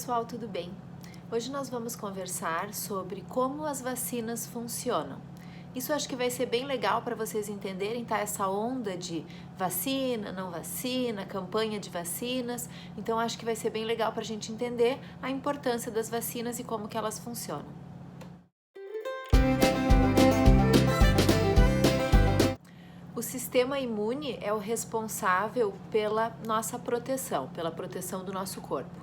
pessoal, tudo bem? Hoje nós vamos conversar sobre como as vacinas funcionam. Isso acho que vai ser bem legal para vocês entenderem, tá? Essa onda de vacina, não vacina, campanha de vacinas. Então acho que vai ser bem legal para a gente entender a importância das vacinas e como que elas funcionam. O sistema imune é o responsável pela nossa proteção, pela proteção do nosso corpo.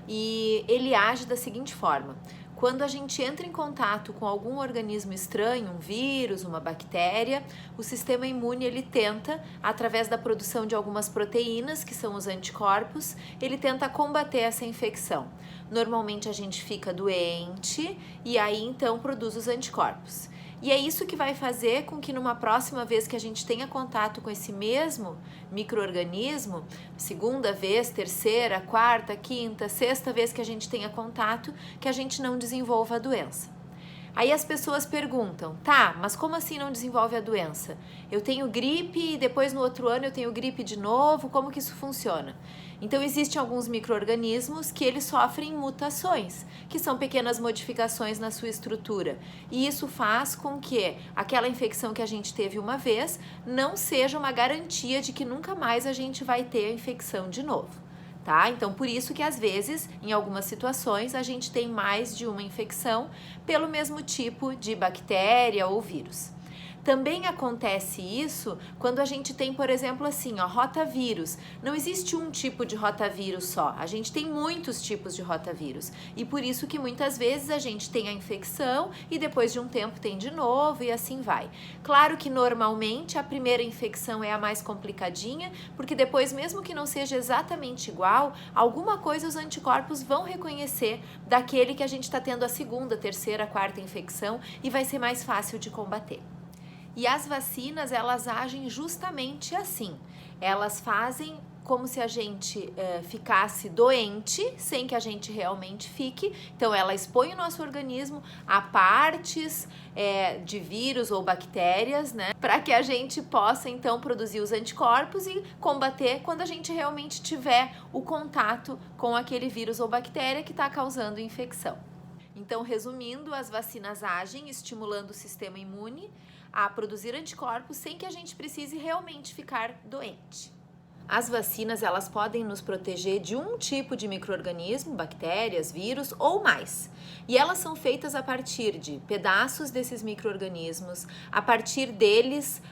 E ele age da seguinte forma: quando a gente entra em contato com algum organismo estranho, um vírus, uma bactéria, o sistema imune ele tenta, através da produção de algumas proteínas, que são os anticorpos, ele tenta combater essa infecção. Normalmente a gente fica doente e aí então produz os anticorpos. E é isso que vai fazer com que numa próxima vez que a gente tenha contato com esse mesmo micro-organismo, segunda vez, terceira, quarta, quinta, sexta vez que a gente tenha contato, que a gente não desenvolva a doença. Aí as pessoas perguntam, tá, mas como assim não desenvolve a doença? Eu tenho gripe e depois no outro ano eu tenho gripe de novo, como que isso funciona? Então existem alguns micro-organismos que eles sofrem mutações, que são pequenas modificações na sua estrutura. E isso faz com que aquela infecção que a gente teve uma vez não seja uma garantia de que nunca mais a gente vai ter a infecção de novo. Tá? Então, por isso que às vezes, em algumas situações, a gente tem mais de uma infecção pelo mesmo tipo de bactéria ou vírus. Também acontece isso quando a gente tem, por exemplo, assim, ó, rotavírus. Não existe um tipo de rotavírus só, a gente tem muitos tipos de rotavírus. E por isso que muitas vezes a gente tem a infecção e depois de um tempo tem de novo e assim vai. Claro que normalmente a primeira infecção é a mais complicadinha, porque depois, mesmo que não seja exatamente igual, alguma coisa os anticorpos vão reconhecer daquele que a gente está tendo a segunda, terceira, quarta infecção e vai ser mais fácil de combater. E as vacinas, elas agem justamente assim. Elas fazem como se a gente ficasse doente, sem que a gente realmente fique. Então, ela expõe o nosso organismo a partes de vírus ou bactérias, né? Para que a gente possa, então, produzir os anticorpos e combater quando a gente realmente tiver o contato com aquele vírus ou bactéria que está causando infecção. Então, resumindo, as vacinas agem estimulando o sistema imune a produzir anticorpos sem que a gente precise realmente ficar doente. As vacinas, elas podem nos proteger de um tipo de micro-organismo, bactérias, vírus ou mais. E elas são feitas a partir de pedaços desses micro-organismos, a partir deles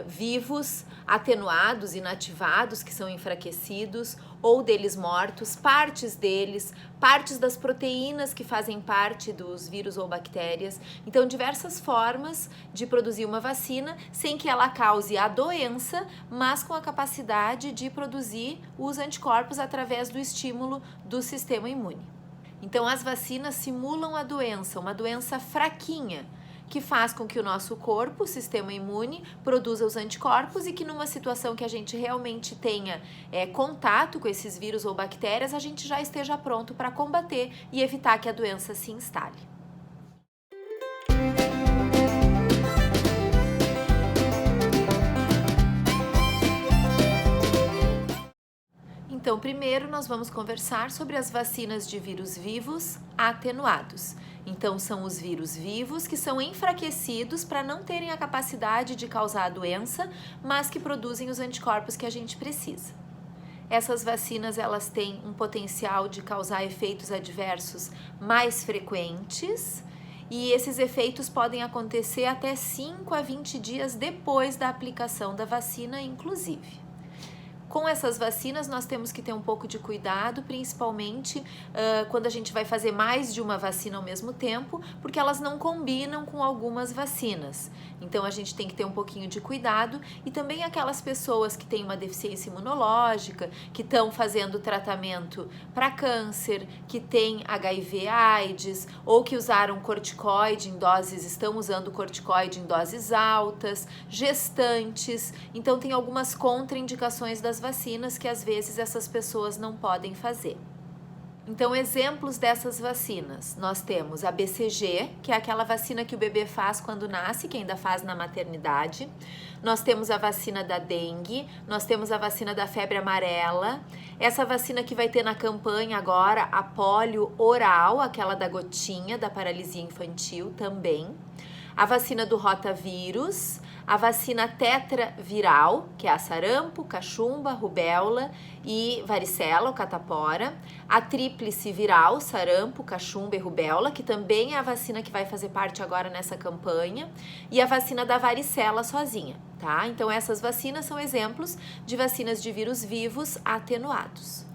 vivos, atenuados, inativados, que são enfraquecidos, ou deles mortos, partes deles, partes das proteínas que fazem parte dos vírus ou bactérias. Então, diversas formas de produzir uma vacina sem que ela cause a doença, mas com a capacidade de produzir os anticorpos através do estímulo do sistema imune. Então, as vacinas simulam a doença, uma doença fraquinha, que faz com que o nosso corpo, o sistema imune, produza os anticorpos e que numa situação que a gente realmente tenha contato com esses vírus ou bactérias, a gente já esteja pronto para combater e evitar que a doença se instale. Então, primeiro nós vamos conversar sobre as vacinas de vírus vivos atenuados. Então, são os vírus vivos que são enfraquecidos para não terem a capacidade de causar a doença, mas que produzem os anticorpos que a gente precisa. Essas vacinas, elas têm um potencial de causar efeitos adversos mais frequentes e esses efeitos podem acontecer até 5 a 20 dias depois da aplicação da vacina, inclusive. Com essas vacinas, nós temos que ter um pouco de cuidado, principalmente quando a gente vai fazer mais de uma vacina ao mesmo tempo, porque elas não combinam com algumas vacinas. Então, a gente tem que ter um pouquinho de cuidado e também aquelas pessoas que têm uma deficiência imunológica, que estão fazendo tratamento para câncer, que têm HIV/AIDS ou que usaram corticoide em doses, estão usando corticoide em doses altas, gestantes. Então, tem algumas contraindicações das vacinas que às vezes essas pessoas não podem fazer. Então, exemplos dessas vacinas, nós temos a BCG, que é aquela vacina que o bebê faz quando nasce, que ainda faz na maternidade. Nós temos a vacina da dengue, nós temos a vacina da febre amarela, essa vacina que vai ter na campanha agora, a polio oral, aquela da gotinha, da paralisia infantil também. A vacina do rotavírus, a vacina tetraviral, que é a sarampo, cachumba, rubéola e varicela, ou catapora. A tríplice viral, sarampo, cachumba e rubéola, que também é a vacina que vai fazer parte agora nessa campanha. E a vacina da varicela sozinha, tá? Então essas vacinas são exemplos de vacinas de vírus vivos atenuados.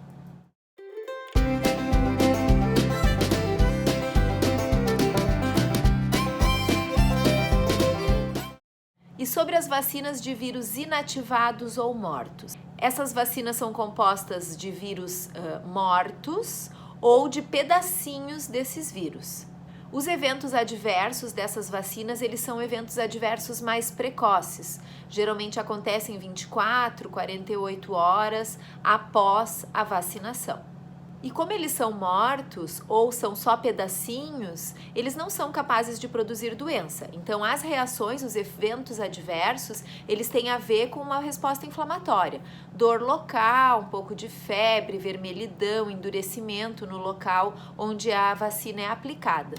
E sobre as vacinas de vírus inativados ou mortos? Essas vacinas são compostas de vírus mortos ou de pedacinhos desses vírus. Os eventos adversos dessas vacinas, eles são eventos adversos mais precoces. Geralmente acontecem 24, 48 horas após a vacinação. E como eles são mortos ou são só pedacinhos, eles não são capazes de produzir doença. Então, as reações, os eventos adversos, eles têm a ver com uma resposta inflamatória. Dor local, um pouco de febre, vermelhidão, endurecimento no local onde a vacina é aplicada.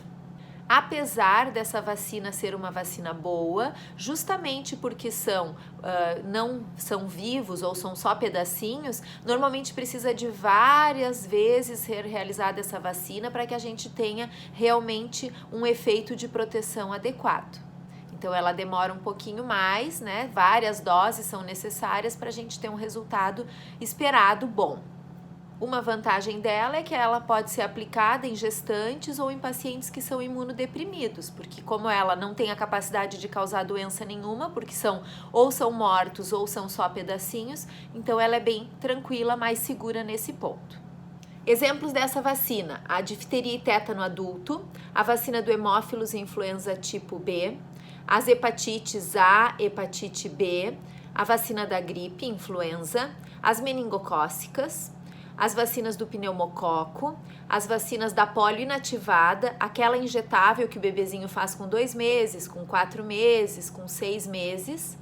Apesar dessa vacina ser uma vacina boa, justamente porque não são vivos ou são só pedacinhos, normalmente precisa de várias vezes ser realizada essa vacina para que a gente tenha realmente um efeito de proteção adequado. Então ela demora um pouquinho mais, né? Várias doses são necessárias para a gente ter um resultado esperado bom. Uma vantagem dela é que ela pode ser aplicada em gestantes ou em pacientes que são imunodeprimidos, porque como ela não tem a capacidade de causar doença nenhuma, porque são mortos ou são só pedacinhos, então ela é bem tranquila, mais segura nesse ponto. Exemplos dessa vacina: a difteria e tétano adulto, a vacina do hemófilos e influenza tipo B, as hepatites A, hepatite B, a vacina da gripe, influenza, as meningocócicas, as vacinas do pneumococo, as vacinas da polio inativada, aquela injetável que o bebezinho faz com 2 meses, com 4 meses, com 6 meses,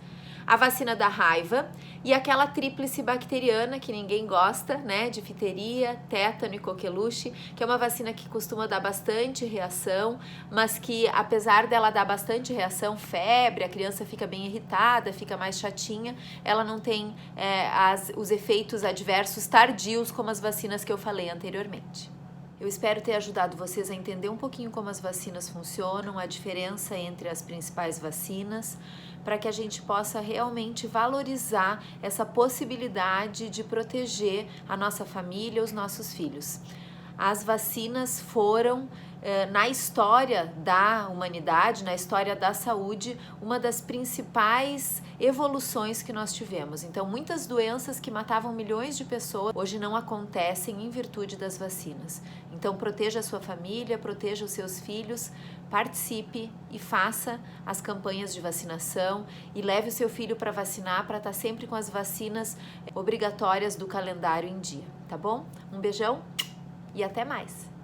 a vacina da raiva e aquela tríplice bacteriana que ninguém gosta, né? Difteria, tétano e coqueluche, que é uma vacina que costuma dar bastante reação, mas que apesar dela dar bastante reação, febre, a criança fica bem irritada, fica mais chatinha, ela não tem os efeitos adversos tardios como as vacinas que eu falei anteriormente. Eu espero ter ajudado vocês a entender um pouquinho como as vacinas funcionam, a diferença entre as principais vacinas, para que a gente possa realmente valorizar essa possibilidade de proteger a nossa família, os nossos filhos. As vacinas foram, na história da humanidade, na história da saúde, uma das principais evoluções que nós tivemos. Então, muitas doenças que matavam milhões de pessoas hoje não acontecem em virtude das vacinas. Então, proteja a sua família, proteja os seus filhos, participe e faça as campanhas de vacinação e leve o seu filho para vacinar, para estar sempre com as vacinas obrigatórias do calendário em dia, tá bom? Um beijão e até mais!